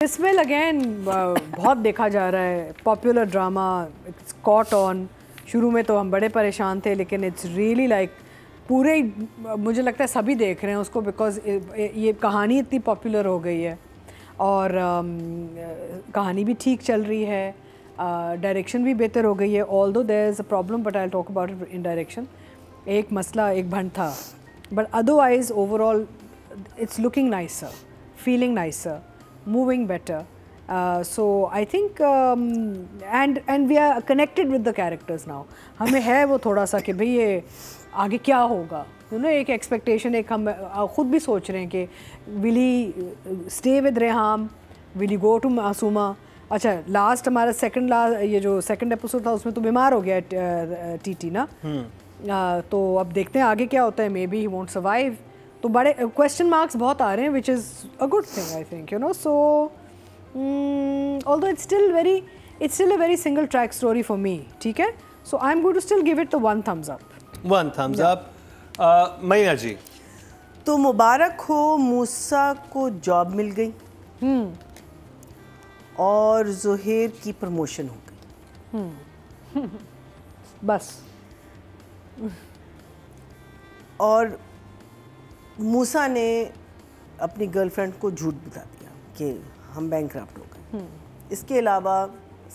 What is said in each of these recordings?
फिस्मेल again बहुत देखा जा रहा है, popular drama, it's caught on. शुरू में तो हम बड़े परेशान थे, लेकिन इट्स रियली लाइक पूरे, मुझे लगता है सभी देख रहे हैं उसको, बिकॉज ये कहानी इतनी पॉपुलर हो गई है और कहानी भी ठीक चल रही है, डायरेक्शन भी बेहतर हो गई है। Although there is a problem but I will talk about it in direction. एक मसला, एक भंड था, but otherwise overall it's looking nicer, feeling nicer, moving better. So I think and we are connected with the characters now. हमें है वो थोड़ा सा कि भाई ये आगे क्या होगा, एक एक्सपेक्टेशन, एक हम खुद भी सोच रहे हैं कि will he stay with Reham, will he go to Masuma. अच्छा, लास्ट हमारा ये जो सेकंड एपिसोड था उसमें तो बीमार हो गया टीटी ना, तो अब देखते हैं आगे क्या होता है। Maybe he won't survive, तो बड़े क्वेश्चन मार्क्स बहुत आ रहे हैं, which is a good thing I think, so although it's still a very single track story for me, ठीक है। So I am going to still give it the one thumbs up. Maiya ji, तो मुबारक हो, मूसा को job मिल गई और ज़ुहैर की promotion हो गई। बस। और मूसा ने अपनी गर्लफ्रेंड को झूठ बता दिया कि हम बैंकक्रप्ट हो गए। इसके अलावा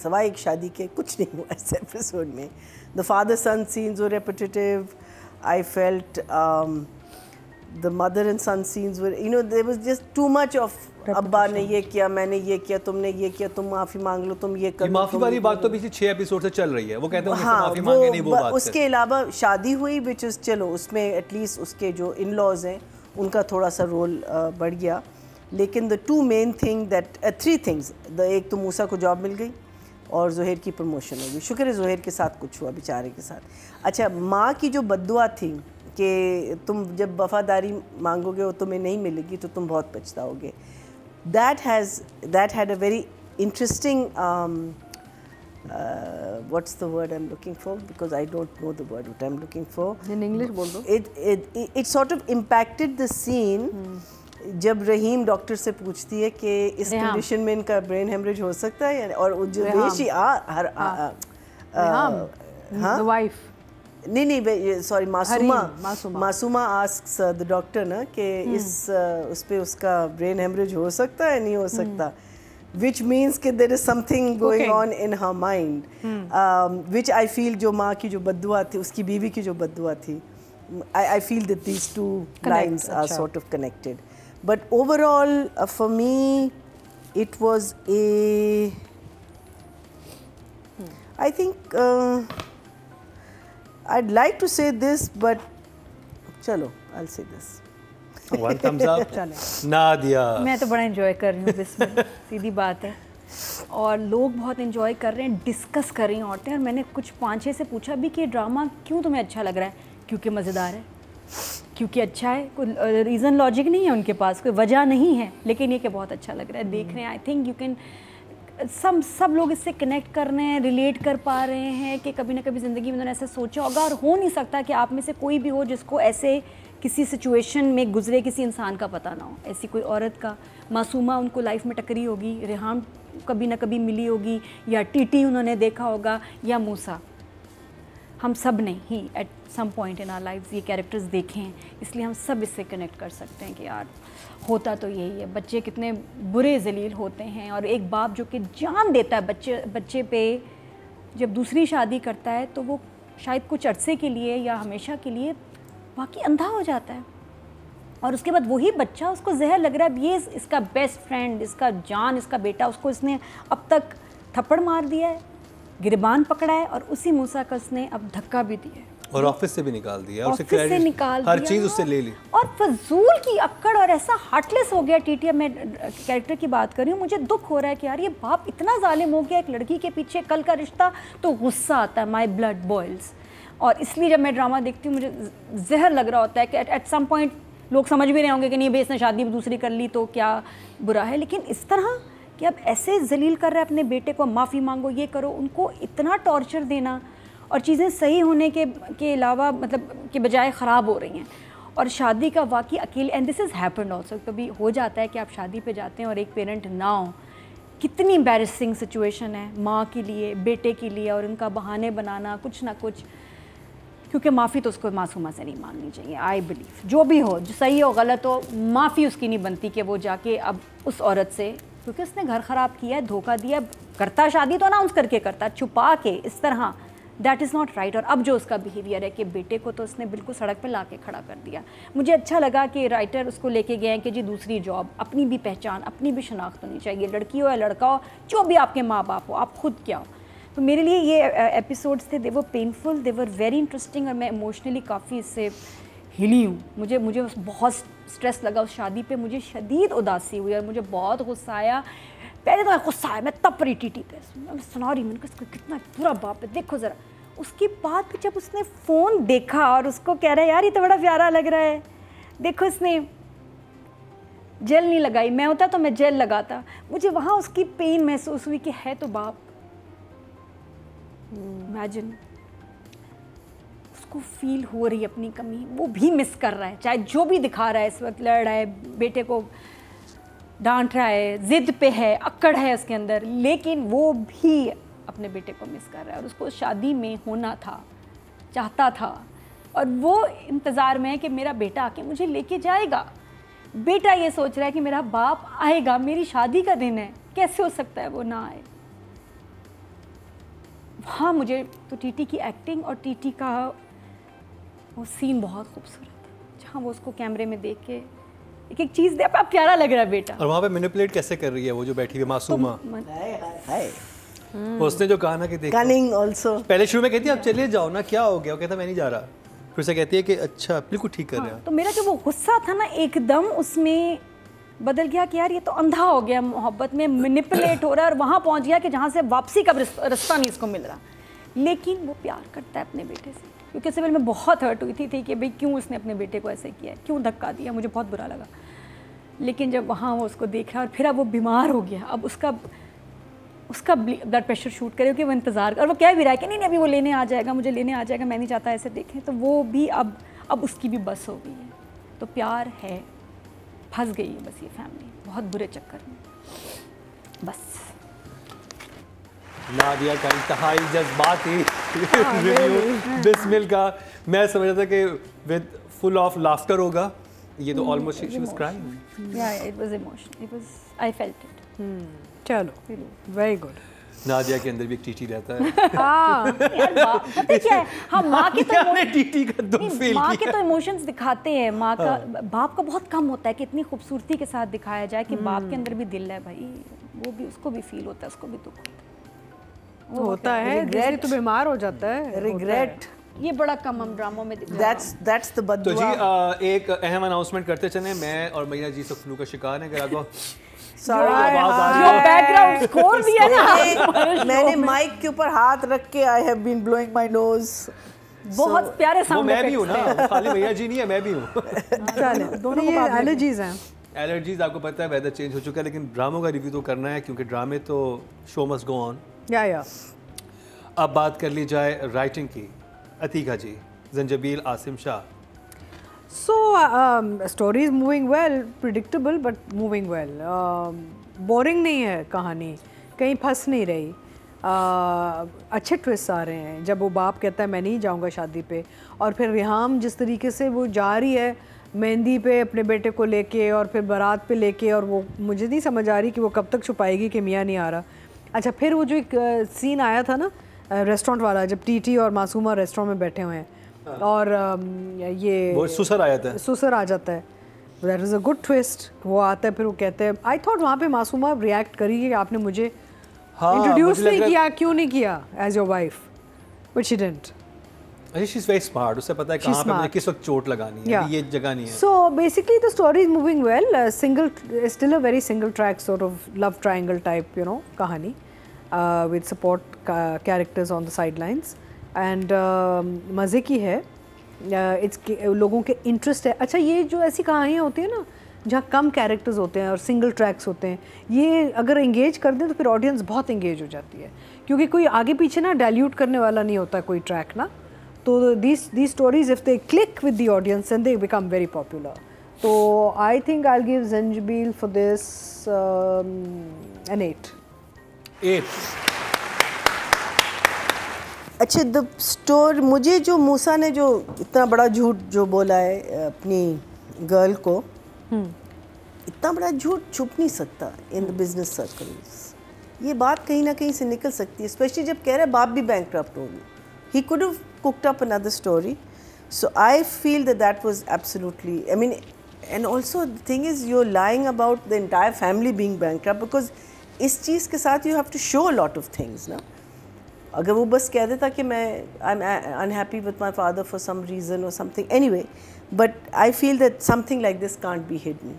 सवाए एक शादी के कुछ नहीं हुआ इस एपिसोड में। The father son scenes were repetitive, I felt the mother and son scenes were, there was just too much of अब्बा ने ये किया, मैंने ये किया, तुमने ये किया, तुम माफ़ी मांग लो, तुम ये कर लो। माफ़ी वाली बात तो पिछले 6 एपिसोड से चल रही है, वो कहते हैं माफ़ी मांगे नहीं वो बात। उसके अलावा शादी हुई, विच इज़ चलो उसमें एटलीस्ट उसके जो इन लॉज हैं उनका थोड़ा सा रोल बढ़ गया। लेकिन the two main thing that three things, एक तो मूसा को जॉब मिल गई और ज़ुहैर की प्रमोशन हो गई। शुक्र है ज़ुहैर के साथ कुछ हुआ, बेचारे के साथ। अच्छा, माँ की जो बद्दुआ थी कि तुम जब वफादारी मांगोगे वो तुम्हें नहीं मिलेगी तो तुम बहुत पछताओगे, that had a very interesting what's the word I'm looking for, because I don't know the word what I'm looking for in English बोल दो। it sort of impacted the scene जब रहीम डॉक्टर से पूछती है कि इस कंडीशन में इनका ब्रेन हेमरेज हो सकता है, और जो बेशी the wife, नहीं sorry, Masuma asks the doctor ना कि उस पे उसका ब्रेन हेमरेज हो सकता है, नहीं हो सकता, which means कि there is something going on in her mind, which I feel जो माँ की जो बद्दुआ थी, उसकी बीवी की जो बद्दुआ थी, I feel that these two lines are sort of connected. But overall for me it was I think I'd like to say this, but चलो I'll say this. One thumbs up. Nadia, मैं तो बड़ा एंजॉय कर रही हूँ बिस्मिल, सीधी बात है, और लोग बहुत एंजॉय कर रहे हैं, डिस्कस कर रही हैं औरतें। और मैंने कुछ 5-6 से पूछा भी कि ड्रामा क्यों तुम्हें अच्छा लग रहा है, क्योंकि मज़ेदार है, क्योंकि अच्छा है, कोई रीज़न लॉजिक नहीं है उनके पास, कोई वजह नहीं है, लेकिन ये कि बहुत अच्छा लग रहा है देख रहे हैं। आई थिंक यू कैन सब लोग इससे कनेक्ट कर रहे हैं, रिलेट कर पा रहे हैं कि कभी ना कभी ज़िंदगी में उन्होंने ऐसा सोचा होगा। और हो नहीं सकता कि आप में से कोई भी हो जिसको ऐसे किसी सिचुएशन में गुजरे किसी इंसान का पता ना हो। ऐसी कोई औरत का, मासूमा उनको लाइफ में टकरी होगी, रेहाम कभी ना कभी मिली होगी, या टीटी उन्होंने देखा होगा, या मूसा। हम सब ने ही at some point in our lifes ये कैरेक्टर्स देखे हैं, इसलिए हम सब इससे कनेक्ट कर सकते हैं कि यार होता तो यही है, बच्चे कितने बुरे जलील होते हैं। और एक बाप जो कि जान देता है बच्चे पे, जब दूसरी शादी करता है तो वो शायद कुछ अरसे के लिए या हमेशा के लिए बाकी अंधा हो जाता है, और उसके बाद वही बच्चा, उसको जहर लग रहा है, ये इसका बेस्ट फ्रेंड, इसका जान, इसका बेटा, उसको इसने अब तक थप्पड़ मार दिया है, गिरबान पकड़ा है, और उसी मूसा का उसने अब धक्का भी दिया है और ऑफिस से भी निकाल दिया, ऑफिस से निकाल हर चीज़ उससे ले ली, और फजूल की अक्कड़, और ऐसा हार्टलेस हो गया टीटी। मैं कैरेक्टर की बात कर रही हूँ, मुझे दुख हो रहा है कि यार ये बाप इतना जालिम हो गया एक लड़की के पीछे। कल का रिश्ता तो गुस्सा आता है, माई ब्लड बॉयल्स। और इसलिए जब मैं ड्रामा देखती हूँ मुझे जहर लग रहा होता है कि एट सम पॉइंट लोग समझ भी रहे होंगे कि नहीं भाई इसने शादी भी दूसरी कर ली तो क्या बुरा है, लेकिन इस तरह कि अब ऐसे जलील कर रहे हैं अपने बेटे को, माफ़ी मांगो, ये करो, उनको इतना टॉर्चर देना, और चीज़ें सही होने के अलावा मतलब के बजाय ख़राब हो रही हैं। और शादी का वाकई अकेले, and this is happened also, कभी हो जाता है कि आप शादी पे जाते हैं और एक पेरेंट ना हो, कितनी एम्बैरेसिंग सिचुएशन है माँ के लिए, बेटे के लिए, और उनका बहाने बनाना कुछ ना कुछ, क्योंकि माफ़ी तो उसको मासूमा से नहीं मांगनी चाहिए। आई बिलीव जो भी हो, जो सही हो गलत हो, माफ़ी उसकी नहीं बनती कि वो जाके अब उस औरत से, क्योंकि उसने घर ख़राब किया है, धोखा दिया, करता शादी तो अनाउंस करके करता, छुपा के इस तरह, दैट इज़ नॉट राइट। और अब जो उसका बिहेवियर है कि बेटे को तो उसने बिल्कुल सड़क पे ला के खड़ा कर दिया। मुझे अच्छा लगा कि राइटर उसको लेके गए हैं कि जी दूसरी जॉब, अपनी भी पहचान, अपनी भी शनाख्त होनी चाहिए, लड़की हो या लड़का हो, जो भी आपके माँ बाप हो, आप खुद क्या हो। तो मेरे लिए ये एपिसोड्स थे, they were painful, they were very interesting, और मैं इमोशनली काफ़ी इससे हिली हूँ। मुझे बहुत स्ट्रेस लगा उस शादी पे, मुझे शदीद उदासी हुई और मुझे बहुत गुस्सा आया। पहले तो गुस्सा आया, मैं तब पड़ी टीटी पे, मैं सुना रही, मैंने कहा कितना बुरा बाप है, देखो ज़रा। उसके बाद फिर जब उसने फ़ोन देखा और उसको कह रहा है यार ये तो बड़ा प्यारा लग रहा है, देखो इसने जेल नहीं लगाई, मैं होता तो मैं जेल लगाता, मुझे वहाँ उसकी पेन महसूस हुई कि है तो बाप। इमेजिन, उसको फील हो रही अपनी कमी, वो भी मिस कर रहा है, चाहे जो भी दिखा रहा है इस वक्त, लड़ रहा है, बेटे को डांट रहा है, जिद पे है, अक्कड़ है उसके अंदर, लेकिन वो भी अपने बेटे को मिस कर रहा है और उसको शादी में होना था, चाहता था, और वो इंतज़ार में है कि मेरा बेटा आके मुझे लेके जाएगा। बेटा ये सोच रहा है कि मेरा बाप आएगा, मेरी शादी का दिन है, कैसे हो सकता है वो ना आए। हाँ, मुझे तो टीटी की एक्टिंग और टीटी का वो सीन बहुत खूबसूरत है, जहाँ वो उसको कैमरे में देख के एक एक चीज़ दे, अब प्यारा लग रहा है बेटा। और वहाँ पे मैनिपुलेट कैसे कर रही है वो जो बैठी हुई मासूमा, हाय उसने जो कहा ना कि देखो, कनिंग आल्सो, पहले शुरू में कहती है आप चले जाओ ना, क्या हो गया, वो कहता मैं नहीं जा रहा, फिर से कहती है कि अच्छा बिल्कुल ठीक कर रहे हैं। तो मेरा जो वो गुस्सा था ना एकदम उसमें बदल गया कि यार ये तो अंधा हो गया, मोहब्बत में मैनिपुलेट हो रहा है, और वहाँ पहुँच गया कि जहाँ से वापसी का रास्ता नहीं इसको मिल रहा, लेकिन वो प्यार करता है अपने बेटे से। क्योंकि उससे पहले मैं बहुत हर्ट हुई थी कि भाई क्यों उसने अपने बेटे को ऐसे किया है, क्यों धक्का दिया, मुझे बहुत बुरा लगा। लेकिन जब वहाँ वो उसको देख रहा और फिर अब वो बीमार हो गया, अब उसका ब्लड प्रेशर शूट करे कि वो इंतज़ार कर, और वो कह भी रहा है कि नहीं अभी वो लेने आ जाएगा, मुझे लेने आ जाएगा, मैं नहीं चाहता ऐसे देखें, तो वो भी अब उसकी भी बस हो गई है। तो प्यार है, फंस गई है बस ये फैमिली बहुत बुरे चक्कर में, बस। नादिया का इंतहाई जज्बाती रिव्यू बिस्मिल का, मैं समझ रहा था कि विद फुल ऑफ लाफ्टर होगा, ये तो ऑलमोस्ट शी वाज क्राइंग। या it was emotional, it was, I felt it. चलो, वेरी गुड। नादिया के अंदर भी एक टीटी रहता है। हाँ यार, पता क्या है, हाँ माँ के तो टीटी का दुख फील माँ के तो इमोशंस दिखाते हैं, माँ का, बाप का बहुत कम होता है कि इतनी खूबसूरती के साथ दिखाया जाए कि बाप के अंदर भी दिल है भाई, वो भी, उसको भी फील होता है, उसको भी दुख होता है, जैसे तो बीमार हो जाता है, रिग्रेट, ये बड़ा कम हम ड्रामों में दिखता है। दैट्स द तो जी बददुआ। एक अहम अनाउंसमेंट करते चले, मैं और मैया जी सब फ्लू का शिकार हैं, अगर जो बैकग्राउंड स्कोर दिया ना, मैंने माइक के ऊपर हाथ रख के I have been blowing my nose, बहुत प्यारे वो साउंड मैं भी हूँ ना, खाली मैया जी नहीं है, मैं भी हूँ। चलो, दोनों को एलर्जीज हैं। एलर्जीज आपको पता है, वेदर चेंज हो चुका है, लेकिन ड्रामों का रिव्यू तो करना है क्योंकि ड्रामे तो शो मस्ट गो ऑन। या अब बात कर ली जाए राइटिंग की, अतीका जी, Zanjabeel Asim Shah. So story is moving well, predictable but moving well. Boring नहीं है कहानी, कहीं फंस नहीं रही, अच्छे ट्विस्ट आ रहे हैं। जब वो बाप कहता है मैं नहीं जाऊंगा शादी पे, और फिर रिहाम जिस तरीके से वो जा रही है मेहंदी पे अपने बेटे को लेके और फिर बारात पे लेके, और वो मुझे नहीं समझ आ रही कि वो कब तक छुपाएगी कि मियाँ नहीं आ रहा। अच्छा, फिर वो जो एक सीन आया था ना रेस्टोरेंट वाला, जब टीटी और मासूमा रेस्टोरेंट में बैठे हुए हैं और ये वो ससुर आ जाता है, ससुर आ जाता है, that is a good twist. वो आता है, फिर वो कहते हैं, आई थॉट वहाँ पे मासूमा रिएक्ट करी कि आपने मुझे इंट्रोड्यूस नहीं किया, क्यों नहीं किया as your wife, but she didn't. She is very smart, उसे पता है कहाँ पे मुझे किस वक्त चोट लगानी है, ये जगह नहीं है। So basically the story is moving well, single, still a very single track sort of love triangle type, you know, कहानी with support characters on the side lines, and मज़े की है। लोगों के इंटरेस्ट है। अच्छा, ये जो ऐसी कहानियाँ होती हैं ना जहाँ कम कैरेक्टर्स होते हैं और सिंगल ट्रैक्स होते हैं, ये अगर एंगेज कर दें तो फिर ऑडियंस बहुत एंगेज हो जाती है, क्योंकि कोई आगे पीछे ना डाइल्यूट करने वाला नहीं होता कोई ट्रैक ना। तो these stories, if they click with the audience, and they become very popular. So I think I'll give Zanjabil for this an 8. 8. अच्छा, द स्टोर, मुझे जो मूसा ने जो इतना बड़ा झूठ जो बोला है अपनी गर्ल को, इतना बड़ा झूठ छुप नहीं सकता इन द बिजनेस सर्कल्स। ये बात कहीं ना कहीं से निकल सकती है, स्पेशली जब कह रहा है बाप भी बैंकक्रप्ट हो गया। He could have cooked up another story. So I feel that that was absolutely, I mean, and also the thing is you are lying about the entire family being bankrupt, because इस चीज़ के साथ you have to show a lot of things ना। अगर वो बस कह देता कि मैं I am unhappy with my father for some reason और something, anyway, but I feel that something like this can't be hidden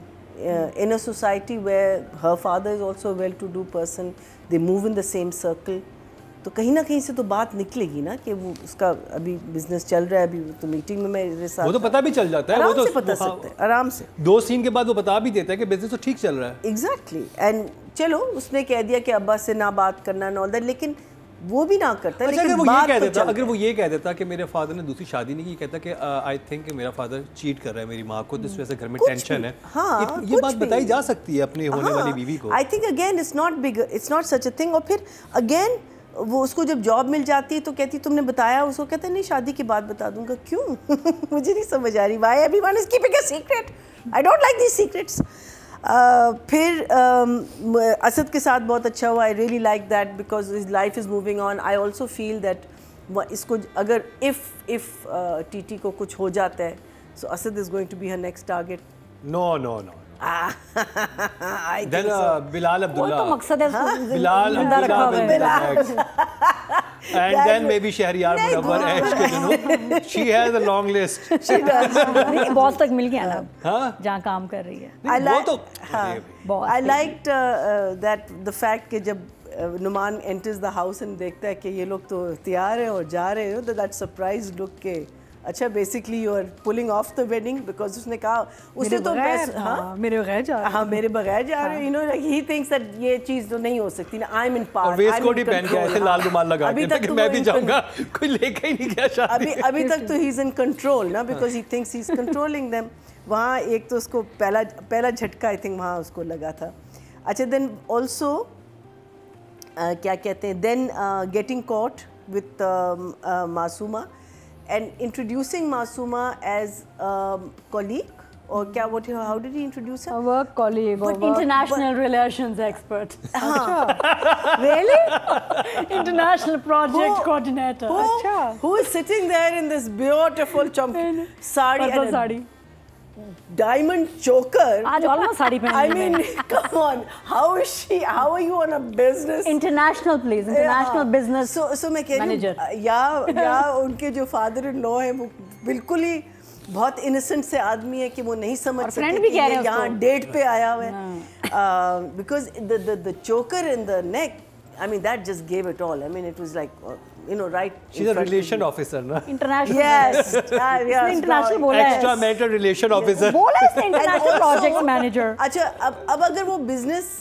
in a society where her father is also a well-to-do person, they move in the same circle, तो कहीं ना कहीं से तो बात निकलेगी ना कि वो उसका अभी बिजनेस चल रहा है। अभी तो मीटिंग में मेरे साथ वो तो पता भी चल जाता है, आराम वो तो से पता सकते हैं, आराम से 2 सीन के बाद वो बता भी देता है कि बिजनेस तो ठीक चल रहा है। एग्जैक्टली। एंड चलो उसने कह दिया कि अब्बा से ना बात करना ना ऑल दैट, लेकिन वो भी ना करता। अच्छा, लेकिन अगर वो बात ये कह तो देता, चलता अगर वो ये कह देता कि मेरे फादर ने दूसरी शादी नहीं की, कहता कि आई थिंक कि मेरा फादर चीट कर रहा है मेरी माँ को, जिस वजह से घर में टेंशन है, हाँ, ये बात बताई जा सकती है अपनी होने वाली बीवी को। I think again it's not big, it's not such a thing. और फिर अगेन वो उसको जब जॉब मिल जाती है तो कहती तुमने बताया, उसको कहता है नहीं शादी के बाद बता दूंगा। क्यों? मुझे नहीं समझ आ रही। Why everyone is keeping a secret? I don't like these secrets. फिर असद के साथ बहुत अच्छा हुआ। I really like that because his life is moving on. I also feel that इसको अगर इफ़ टीटी को कुछ हो जाता है, so Asad is going to be her next target. No then Bilal Abdullah, वो तो मकसद है, Bilal Abdullah, and then maybe Shahryar Munawwar ऐश के दिनों, she has a long list, she does। Boss तक मिल गया ना, हाँ, जहाँ काम कर रही है। वो तो I liked that the fact कि जब Numan enters the house and देखता है कि ये लोग तो तैयार हैं और जा रहे हो, तो that surprise look के अच्छा basically you are pulling off the wedding, because उसने कहा उसने तो हाँ, मेरे बगैर जा रहे हो, हाँ मेरे बगैर जा रहे हो, you know he thinks that ये चीज़ तो नहीं हो सकती ना। I am in power, waistcoat ही पहन के आए थे लाल रुमाल लगा अभी के तक कि मैं भी जाऊंगा, कोई लेके ही नहीं गया शादी। अभी तक तो ही इज इन कंट्रोल ना, because he thinks he is controlling them. वहाँ एक तो उसको पहला झटका आई थिंक वहाँ उसको लगा था। अच्छा, देन ऑल्सो क्या कहते हैं, then getting caught with Masooma and introducing Masooma as colleague, or क्या what how did he introduce her? A work colleague, But international relations expert. Really? International project coordinator. Who is sitting there in this beautiful sari Purple sari, diamond choker? आज almost sari पहनी I mean, come on, how is she? How are you on a business? International please, international business So मैं कह रही हूँ या उनके जो father in law हैं वो बिल्कुल ही बहुत इनोसेंट से आदमी है कि वो नहीं समझ सकते भी कह रहे हैं यहाँ डेट पे आया हुआ है, बिकॉज द चोकर in the neck, I mean that just gave it all. I mean it was like you know right. She's a relation officer ना? international, Yes, yes. international बोला है, Extra marital relation officer। बोला है इसने international project manager। अच्छा, अब अगर वो बिजनेस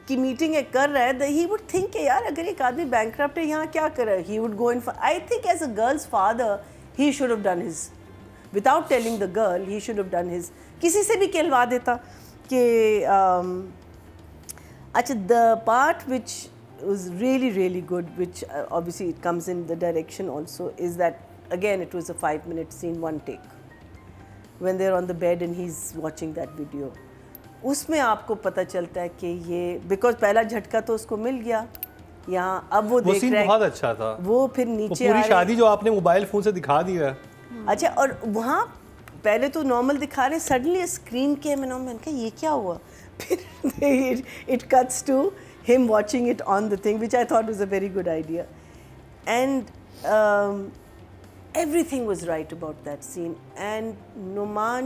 की मीटिंग कर रहा है, ही वुड थिंक कि यार अगर एक आदमी बैंकक्रप्ट है यहाँ क्या कर रहा है, he would go in. I think as a girl's father he should have done his, without telling the girl he should have done his. किसी से भी कहलवा देता कि अच्छा, the part which was really good, which obviously it comes in the direction also, is that again it was a 5-minute scene, one take, when they're on the bed and he's watching that video. उसमें आपको पता चलता है कि ये because पहला झटका तो उसको मिल गया यहाँ, अब वो देख रहा है, बहुत अच्छा था वो फिर नीचे पूरी शादी जो आपने मोबाइल फोन से दिखा दी है। अच्छा, और वहाँ पहले तो नॉर्मल दिखा रहे, सडनली स्क्रीन के मैंने कहा ये क्या हुआ, फिर it cuts to him watching it on the thing, which I thought was a very good idea. And everything was right about that scene. And Numan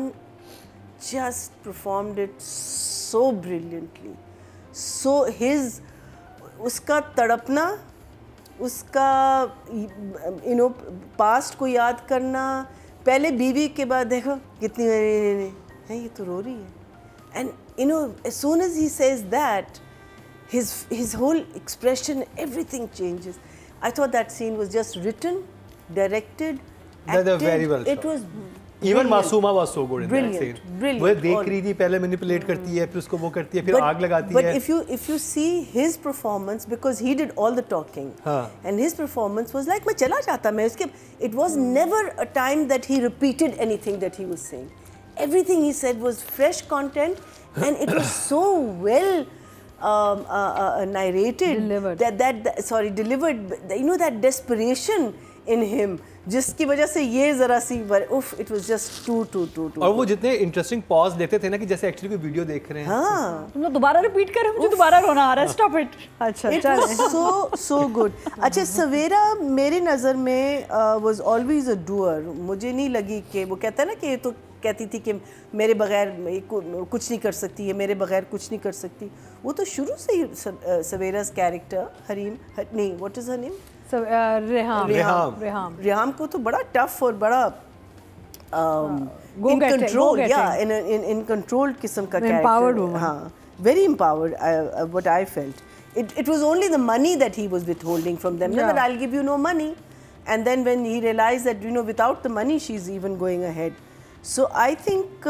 just performed it so brilliantly. So उसका तड़पना, उसका you know past को याद करना, पहले बीवी के बाद देखो कितनी है, ये तो रो रही है. And you know as soon as he says that, his whole expression, everything changes. I thought that scene was just written, directed, acted. Very well it was even Masooma was so good in that Brilliant, scene. brilliant. वो देख रही थी, पहले manipulate करती है, फिर उसको वो करती है, फिर आग लगाती है। But if you see his performance, because he did all the talking, and his performance was like मैं चला जाता, मैं उसके, it was never a time that he repeated anything that he was saying. Everything he said was fresh content, and it was so well narrated. Delivered. Delivered. You know that desperation in him, जिसकी वजह से ये जरा सी उफ, it was just to और वो जितने interesting pause देते थे ना कि जैसे एक्चुअली कोई वीडियो देख रहे हैं। हाँ, तुम लोग दोबारा रिपीट करो, मुझे दोबारा रोना आ रहा है, स्टॉप इट। अच्छा इट वाज सो गुड। अच्छा, सवेरा मेरी नज़र में वाज ऑलवेज अ डूअर। मुझे नहीं लगी कि वो कहता है ना कि ये तो कहती थी कि मेरे बगैर कुछ नहीं कर सकती है, मेरे बगैर कुछ नहीं कर सकती। वो तो शुरू से ही सवेरा's कैरेक्टर हरीम नहीं, what is her name, Reham को तो बड़ा टफ और बड़ा इन कंट्रोल, या इन कंट्रोल किस्म का कैरेक्टर। हाँ, very empowered, what I felt. It was only the money that he was withholding from them. Yeah. That I'll give you no money. And then when he realized that, you know, without the money she's even going ahead. So I think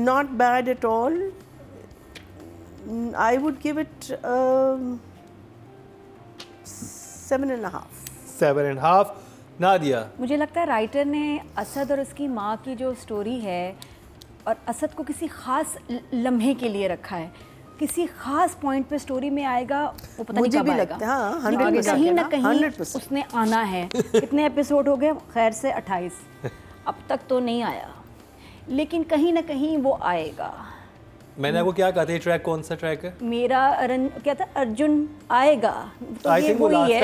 not bad at all. I would give it 7.5. 7.5। Nadia, मुझे लगता है writer ने असद और उसकी माँ की जो story है और असद को किसी ख़ास लम्हे के लिए रखा है, किसी ख़ास पॉइंट पे स्टोरी में आएगा, वो पता नहीं कब आएगा। हाँ, लेकिन कहीं ना कहीं उसने आना है। कितने एपिसोड हो गए? खैर से 28, अब तक तो नहीं आया, लेकिन कहीं ना कहीं वो आएगा। मैंने आपको क्या कहा था, ये ट्रैक कौन सा ट्रैक है? मेरा क्या था, अर्जुन आएगा, तो I ये think वो वही लास्ट है।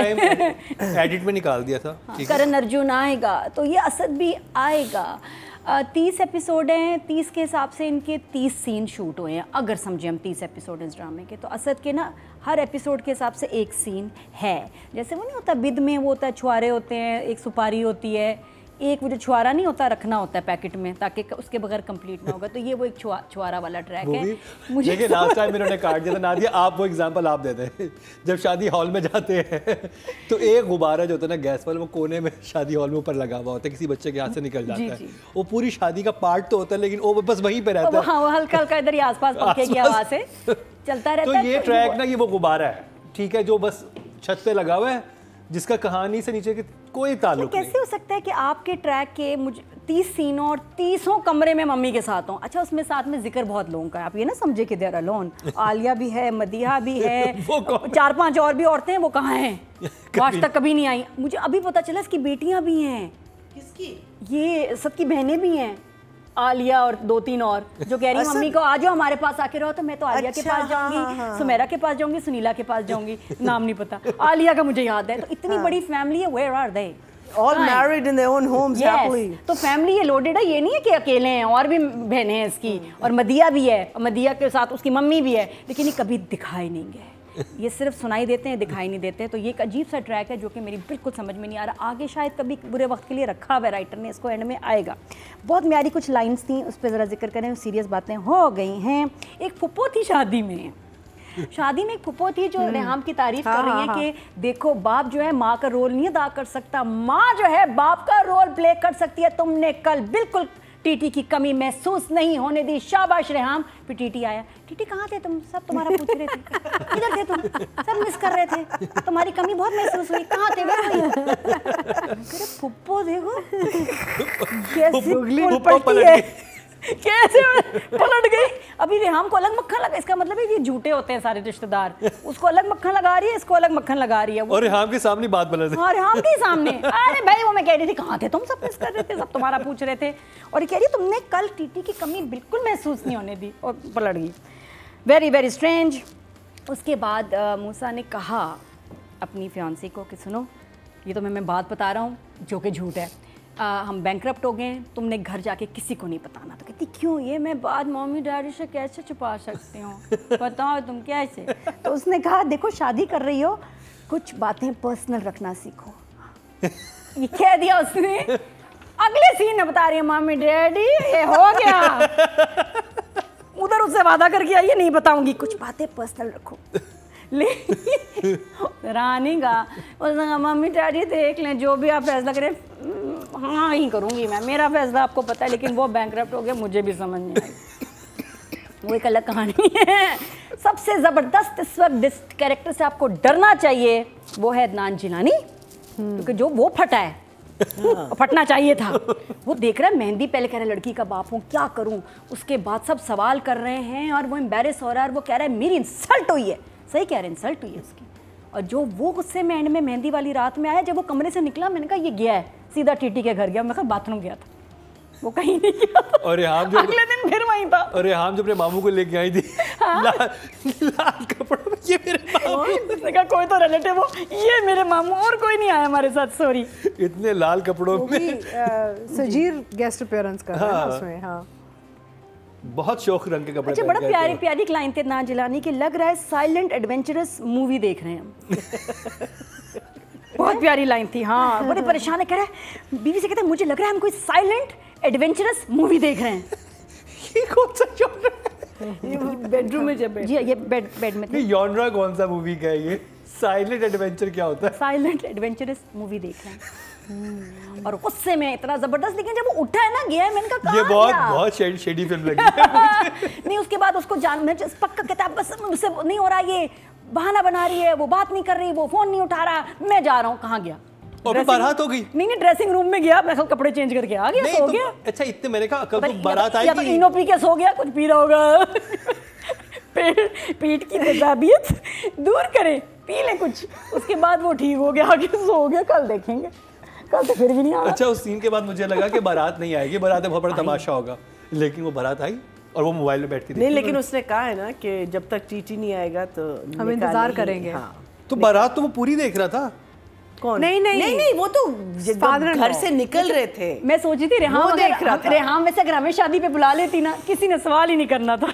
टाइम एडिट में निकाल दिया था। करण अर्जुन आएगा, तो ये असद भी आएगा। 30 एपिसोड हैं, 30 के हिसाब से इनके 30 सीन शूट हुए हैं, अगर समझे हम 30 एपिसोड इस ड्रामे के। तो असद के ना हर एपिसोड के हिसाब से एक सीन है। जैसे वो नहीं होता बिद में, वो होता है छुआरे होते हैं, एक सुपारी होती है, एक वो जो छुआरा नहीं होता रखना होता है पैकेट में ताकि उसके बगैर कंप्लीट ना होगा, तो ये वो एक छुआरा वाला ट्रैक है। मुझे देखिए लास्ट टाइम इन्होंने काट दिया था। नादिया, आप वो एग्जांपल आप देते हैं, जब शादी हॉल में जाते हैं तो एक गुब्बारा जो होता है ना गैस वाला, वो कोने में शादी हॉल में ऊपर लगा हुआ होता है, किसी बच्चे के हाथ से निकल जाता है। वो पूरी शादी का पार्ट तो होता है, लेकिन वो बस वहीं पे रहता है। हाँ, वो हल्का हल्का इधर ही आसपास पंखे की आवाज़ से चलता रहता है। तो ये ट्रैक ना, ये वो गुब्बारा है, ठीक है, जो बस छत पे लगा हुआ है, जिसका कहानी से नीचे की कोई ताल्लुक नहीं। कैसे हो सकता है कि आपके ट्रैक के मुझे 30 सीनों और 30 कमरे में मम्मी के साथ हूँ? अच्छा, उसमें साथ में जिक्र बहुत लोगों का है, आप ये ना समझे कि देयर अलोन। आलिया भी है, मदिहा भी है, 4-5 और भी औरतें हैं, वो कहाँ हैं? आज तक कभी नहीं आई। मुझे अभी पता चला इसकी बेटियां भी हैं। किसकी? ये सबकी बहनें भी हैं, आलिया और 2-3 और, जो कह रही मम्मी को आ जाओ हमारे पास आके रहो। तो मैं तो आलिया के पास जाऊंगी, सुमेरा के पास जाऊंगी, सुनीला के पास जाऊंगी, नाम नहीं पता, आलिया का मुझे याद है। तो इतनी बड़ी फैमिली है, where are they? All married in their own homes happily. तो फैमिली ये लोडेड है, ये नहीं है कि अकेले हैं, और भी बहनें हैं इसकी, और मदिया भी है, मदिया के साथ उसकी मम्मी भी है, लेकिन ये कभी दिखाई नहीं गए। ये सिर्फ सुनाई देते हैं, दिखाई नहीं देते। तो ये एक अजीब सा ट्रैक है जो कि मेरी बिल्कुल समझ में नहीं आ रहा। आगे शायद कभी बुरे वक्त के लिए रखा हुआ है राइटर ने, इसको एंड में आएगा। बहुत म्यारी कुछ लाइंस थी, उस पर ज़रा जिक्र करें। सीरियस बातें हो गई हैं। एक फुप्पो थी शादी में, एक फुप्पो थी जो रेहाम की तारीफ कर रही है कि देखो बाप जो है माँ का रोल नहीं अदा कर सकता, माँ जो है बाप का रोल प्ले कर सकती है। तुमने कल बिल्कुल टीटी की कमी महसूस नहीं होने दी, शाबाश रेहाम। फिर टीटी आया, टीटी कहाँ थे तुम? सब तुम्हारा पूछ रहे थे, किधर थे तुम? सब मिस कर रहे थे, तुम्हारी कमी बहुत महसूस हुई, कहाँ थे? फुप्पो देखो कैसे पलटी है, कैसे पलट गई। अभी रेहाम को अलग मक्खन लगा, इसका मतलब है ये झूठे होते हैं सारे रिश्तेदार। उसको अलग मक्खन लगा रही है, इसको अलग मक्खन लगा रही है। और रेहाम के सामने बात बना रही है। हाँ, रेहाम के सामने। अरे भाई, वो मैं कह रही थी कहाँ थे तुम? सब मिस कर रहे थे, सब तुम्हारा पूछ रहे थे। और ये कह रही तुमने कल टीटी की कमी बिल्कुल महसूस नहीं होने दी, और पलट गई। Very very strange. उसके बाद मूसा ने कहा अपनी फियांसी को कि सुनो, ये तो मैं बात बता रहा हूँ जो कि झूठ है, हम बैंकरप्ट हो गए, तुमने घर जाके किसी को नहीं बताना। तो कहती क्यों? ये मैं बात मम्मी डैडी से कैसे छुपा सकती हूँ, बताओ तुम कैसे? तो उसने कहा देखो शादी कर रही हो, कुछ बातें पर्सनल रखना सीखो। ये कह दिया उसने। अगले सीन में बता रही है मम्मी डैडी ये हो गया, उधर उससे वादा करके आई है नहीं बताऊंगी, कुछ बातें पर्सनल रखो। रानी का उसने कहा मम्मी डैडी देख लें, जो भी आप फैसला करें हाँ ही करूँगी मैं, मेरा फैसला आपको पता है, लेकिन वो बैंकरप्ट हो गया, मुझे भी समझ नहीं आई। वो एक अलग कहानी है। सबसे ज़बरदस्त इस वक्त जिस कैरेक्टर से आपको डरना चाहिए वो है अदनान जिलानी, क्योंकि जो वो फटा है फटना चाहिए था। वो देख रहा है मेहंदी, पहले कह रहा है लड़की का बाप हूँ, क्या करूँ, उसके बाद सब सवाल कर रहे हैं और वो एम्बेरस हो रहा है और वो कह रहा है मेरी इंसल्ट हुई है। सही कह रहे हैं, इंसल्ट हुई है उसकी। और जो वो गुस्से में एंड में मेहंदी वाली रात में आया, जब वो कमरे से निकला मैंने कहा ये गया है, सीधा टीटी के घर गया। मैं कहा बाथरूम गया था, वो कहीं नहीं गया था। और रेहाम जो अगले दिन फिर वहीं था। और रेहाम जो अपने मामू को लेके आई थी लाल कपड़ों में, ये मेरे मामू। उसने कहा कोई तो रिलेटिव हो, ये मेरे मामू, और कोई नहीं आया हमारे साथ, सॉरी। इतने लाल कपड़ों में। सजीर गेस्ट अपीयरेंस कर रहा है उसमें। हाँ, बहुत शौक रंग के कपड़े। अच्छा, बड़ा प्यारी प्यारी क्लाइंट थे अदनान जिलानी की, लग रहा है साइलेंट एडवेंचरस मूवी देख रहे हैं हम। बहुत प्यारी लाइन थी। हाँ, बड़े परेशान है, कह रहा है बीवी से, कहता है मुझे लग रहा है हम कोई साइलेंट एडवेंचरस मूवी देख रहे हैं। ये कौन सा जॉनरा है? बेडरूम में जब जी ये बेड में थे। जॉनरा कौन सा मूवी का है ये? साइलेंट एडवेंचर क्या होता है? साइलेंट एडवेंचरस मूवी देख रहे हैं। और गुस्से में इतना जबरदस्त, लेकिन जब वो उठा है ना, गया है, मैंने कहा ये बहुत शेडी फिल्म लगी है। नहीं, उसके बाद उसको जान में पक्का कहता है बस मुझसे नहीं हो रहा, ये बहाना बना रही है, वो बात नहीं कर रही, वो फोन नहीं उठा रहा, मैं जा रहा हूँ। कहाँ गया? और फिर बारात हो गई। नहीं, ड्रेसिंग रूम में गया, मैं कपड़े चेंज करके आ गया, सो गया। अच्छा, इतने मैंने कहा कल तो बारात आएगी, या तो इनो पी के सो गया, कुछ पी रहा होगा। पेट की तेजाबियत दूर करे, पी ले कुछ, उसके बाद वो ठीक हो गया, आगे सो गया। कल देखेंगे, कल तो फिर भी नहीं आ रहा। अच्छा, उस सीन के बाद मुझे लगा कि बारात नहीं आएगी, बारात में बहुत बड़ा तमाशा होगा, लेकिन वो बारात आई और वो मोबाइल में बैठती थी। नहीं, लेकिन उसने कहा है ना कि जब तक टीटी नहीं आएगा तो हम इंतजार करेंगे। हाँ। तो बारात तो वो पूरी देख रहा था। कौन? नहीं, नहीं, वो तो घर से निकल रहे थे। मैं सोची थी रेहाम देख रहा था। रेहाम वैसे अगर हमें शादी पे बुला लेती ना, किसी ने सवाल ही नहीं करना था।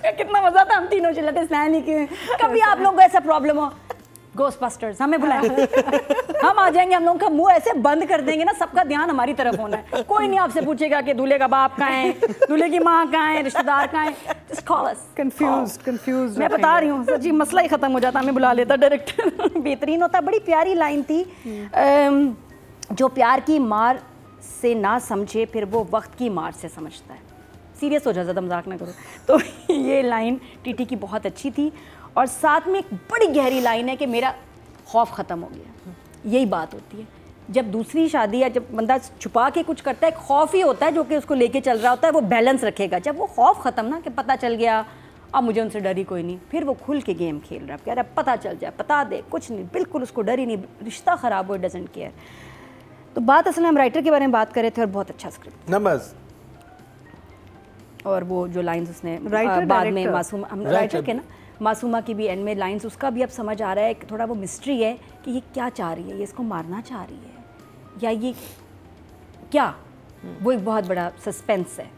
कितना मजा था, हम तीनों चिल्लाते स्नैनी के। कभी आप लोगों को ऐसा प्रॉब्लम हो, घोस्टबस्टर्स हमें बुलाएं, हम आ जाएंगे, हम लोगों का मुंह ऐसे बंद कर देंगे ना, सबका ध्यान हमारी तरफ होना है। कोई नहीं आपसे पूछेगा कि दूल्हे का बाप कहाँ है, दूल्हे की माँ कहाँ है, रिश्तेदार कहाँ है। Just call us. कंफ्यूज मैं बता रही हूँ सच्ची, मसला ही खत्म हो जाता, हमें बुला लेता डायरेक्टर। बेहतरीन होता। बड़ी प्यारी लाइन थी, जो प्यार की मार से ना समझे फिर वो वक्त की मार से समझता है। सीरियस हो जाए, ज़्यादा मजाक ना करो। तो ये लाइन टीटी की बहुत अच्छी थी। और साथ में एक बड़ी गहरी लाइन है कि मेरा खौफ ख़त्म हो गया। यही बात होती है जब दूसरी शादी या जब बंदा छुपा के कुछ करता है, खौफ ही होता है जो कि उसको लेके चल रहा होता है, वो बैलेंस रखेगा। जब वो खौफ ख़त्म ना, कि पता चल गया अब मुझे उनसे डर ही कोई नहीं, फिर वो खुल के गेम खेल रहा है, कह रहा है पता चल जाए, पता दे, कुछ नहीं, बिल्कुल उसको डर ही नहीं, रिश्ता ख़राब हो, डजंट केयर। तो बात असल में हम राइटर के बारे में बात कर रहे थे, और बहुत अच्छा स्क्रिप्ट नमस। और वो जो लाइन्स उसने राइटर बाद में मासूम, हम राइटर के ना, मासूमा की भी एंड में लाइंस, उसका भी अब समझ आ रहा है कि थोड़ा वो मिस्ट्री है कि ये क्या चाह रही है, ये इसको मारना चाह रही है या ये क्या, वो एक बहुत बड़ा सस्पेंस है।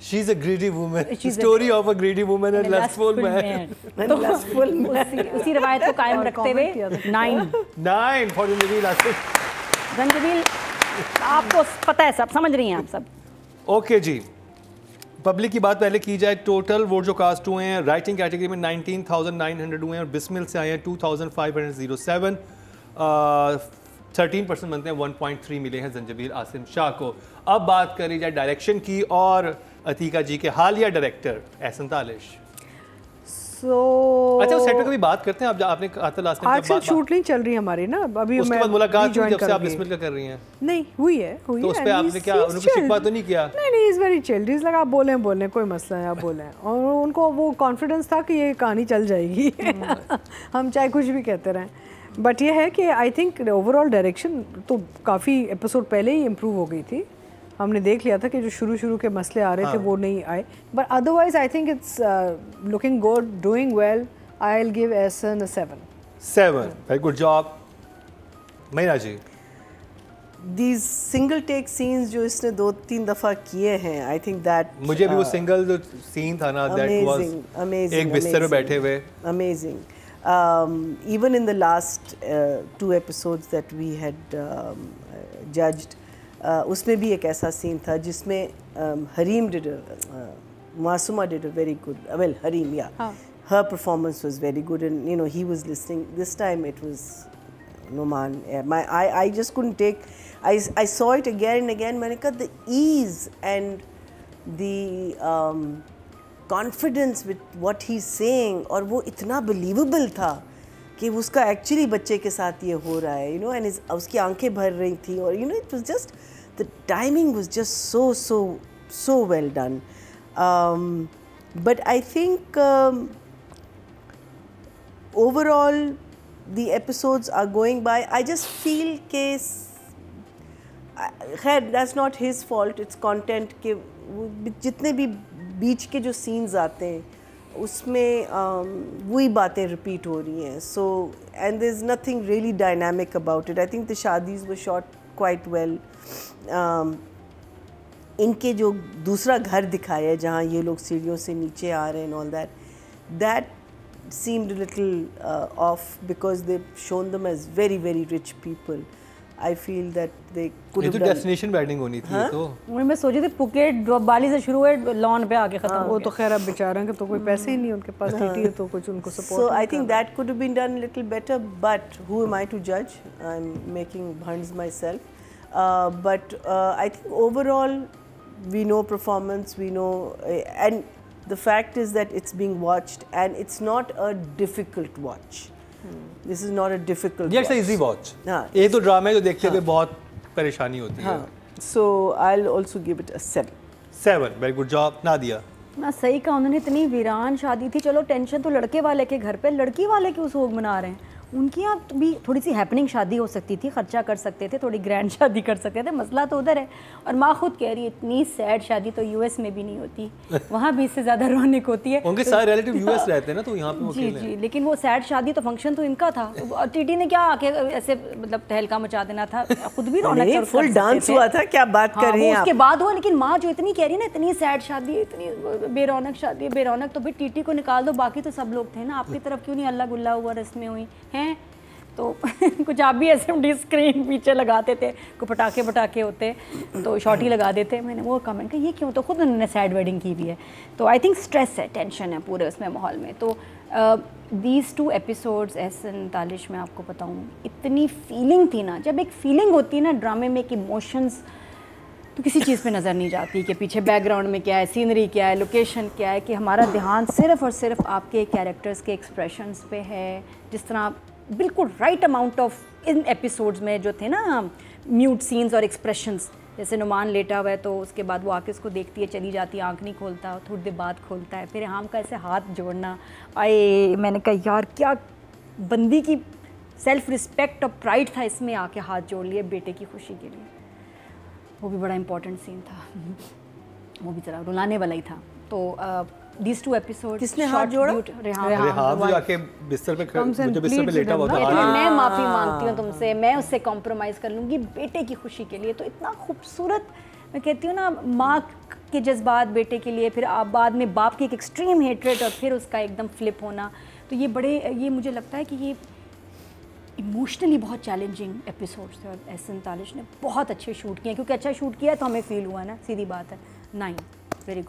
She is a greedy woman. Story of a greedy woman and lustful man. उसी रवायत को कायम रखते हुए 9 for Zanjabil Asif. रंजबील, आपको पता है, सब समझ रही हैं आप सब। ओके जी, पब्लिक की बात पहले की जाए। टोटल वोट जो कास्ट हुए हैं राइटिंग कैटेगरी में 19,900 हुए हैं, और बिस्मिल से आए हैं 2,507। 13% बनते हैं, 1.3 मिले हैं जंजबील आसिम शाह को। अब बात करी जाए डायरेक्शन की, और अतीका जी के हालिया डायरेक्टर एहसन तालिश। अच्छा, उस सेट पे कभी बात करते हैं आप? आपने आजकल शूट नहीं चल रही हमारी ना अभी, उसके बाद मुलाकात हुई जब से आप बिस्मिल का कर रही हैं? नहीं हुई है तो उस पे आपने क्या उनको शिकवा तो नहीं किया? नहीं, इज वेरी चिल्ड, इज लगा आप बोलें कोई मसला है, आप बोलें। और उनको वो कॉन्फिडेंस था कि ये कहानी चल जाएगी। हम चाहे कुछ भी कहते रहें। बट ये है कि आई थिंक ओवरऑल डायरेक्शन तो काफ़ी एपिसोड पहले ही इम्प्रूव हो गई थी। हमने देख लिया था कि जो शुरू के मसले आ रहे थे वो नहीं आए, but otherwise I think it's looking good, doing well. I will give Ehsan a 7। Very good job. Meena ji, These single take scenes जो इसने 2-3 दफ़ा किए हैं, आई थिंक दैट मुझे भी वो सिंगल जो सीन था ना, दैट वाज amazing, एक बिस्तर में बैठे हुए, amazing. Even in the last 2 episodes that we had judged, उसमें भी एक ऐसा सीन था जिसमें Hareem did Masuma did a very good, well Hareem, yeah, her performance was very good, and you know he was listening. This time it was Numan. I just couldn't take. I saw it again and again. मैंने कहा the ease and the confidence with what he's saying, और वो इतना believable था कि उसका actually बच्चे के साथ ये हो रहा है, you know, and उसकी आंखें भर रही थी, और you know it was just, the timing was just so well done. But I think overall the episodes are going by. I just feel case that's not his fault, it's content के जितने भी बीच के जो scenes आते हैं उसमें वही बातें repeat हो रही हैं. So and there's nothing really dynamic about it. I think the shadis were shot quite well. इनके जो दूसरा घर दिखाया है जहाँ ये लोग सीढ़ियों से नीचे आ रहे हैं and all that, that seemed a little off because they've shown them as very rich people. I feel that they could have done. Destination wedding होनी थी तो मैं सोची थी पुकेट बाली से शुरू हुए लॉन पे आके खत्म. वो तो खैर अब बेचारे के तो कोई पैसे ही नहीं उनके पास, टीटी है तो कुछ उनको support. So I think that could have been done a little better, but who am I to judge? I'm making bhunds myself. But I think overall we know performance, we know, and the fact is that it's being watched and it's not a difficult watch. This is not a difficult watch. Yes, it's easy watch. हाँ. ये तो drama है जो देखते हुए बहुत परेशानी होती है. So I'll also give it a 7. 7. Very good job, Nadia. ना सही कहा, उन्होंने इतनी वीरान शादी थी. चलो टेंशन तो लड़के वाले के घर पे, लड़की वाले क्यों सोग मना रहे हैं. उनकी यहाँ भी थोड़ी सी हैपनिंग शादी हो सकती थी, खर्चा कर सकते थे, थोड़ी ग्रैंड शादी कर सकते थे. मसला तो उधर है. और माँ खुद कह रही है इतनी सैड शादी तो यूएस में भी नहीं होती, वहाँ भी इससे ज़्यादा रौनक होती है. उनके सारे रिलेटिव यूएस रहते हैं ना, तो यहाँ पे जी जी, लेकिन वो सैड शादी तो फंक्शन तो इनका था. और टीटी ने क्या आके ऐसे मतलब तहलका मचा देना था, खुद भी रौनक फुल डांस हुआ था. क्या बात कर रही हैं आप. उसके बाद हुआ, लेकिन माँ जो इतनी कह रही है ना इतनी सैड शादी, इतनी बेरौनक शादी, बेरौनक, तो भाई टीटी को निकाल दो, बाकी तो सब लोग थे ना. आपकी तरफ क्यों नहीं अल्लाह गुल्ला हुआ रस्में हुई हैं. तो कुछ आप भी ऐसे स्क्रीन पीछे लगाते थे, को पटाखे होते तो शॉर्टी लगा देते. मैंने वो कमेंट किया ये क्यों, तो खुद उन्होंने सैड वेडिंग की भी है. तो आई थिंक स्ट्रेस है, टेंशन है पूरे उसमें माहौल में. तो दीज 2 एपिसोड्स एहसन तालिश में आपको बताऊँ इतनी फीलिंग थी ना. जब एक फीलिंग होती है ना ड्रामे में, एक इमोशंस, तो किसी चीज़ पे नज़र नहीं जाती कि पीछे बैकग्राउंड में क्या है, सीनरी क्या है, लोकेशन क्या है, कि हमारा ध्यान सिर्फ और सिर्फ आपके कैरेक्टर्स के एक्सप्रेशंस पे है. जिस तरह बिल्कुल right amount of in episodes में जो थे ना म्यूट सीन्स और एक्सप्रेशंस, जैसे नुमान लेटा हुआ है तो उसके बाद वो आके उसको देखती है, चली जाती है, आँख नहीं खोलता, थोड़ी देर बाद खोलता है, फिर हम का ऐसे हाथ जोड़ना. आए मैंने कहा यार क्या बंदी की सेल्फ रिस्पेक्ट और प्राइड था, इसमें आके हाथ जोड़ लिए बेटे की खुशी के लिए. वो भी बड़ा इंपॉर्टेंट सीन था, वो भी ज़रा रुलाने वाला ही था. तो these 2 episodes किसने हाथ जोड़ा? रेहान जो आके बिस्तर पे लेटा हुआ था. मैं माफ़ी मांगती हूँ तुमसे, मैं उससे कॉम्प्रोमाइज़ कर लूँगी बेटे की खुशी के लिए. तो इतना खूबसूरत, मैं कहती हूँ ना, माँ के जज्बात बेटे के लिए, फिर आप बाद में बाप की एक एक्सट्रीम हेट्रेड और फिर उसका एकदम फ्लिप होना. तो ये मुझे लगता है कि ये इमोशनली बहुत चैलेंजिंग एपिसोड्स थे और एहसन तालिश ने बहुत अच्छे शूट किए, क्योंकि अच्छा शूट किया तो हमें फील हुआ ना, सीधी बात है. 9 वेरी गुड.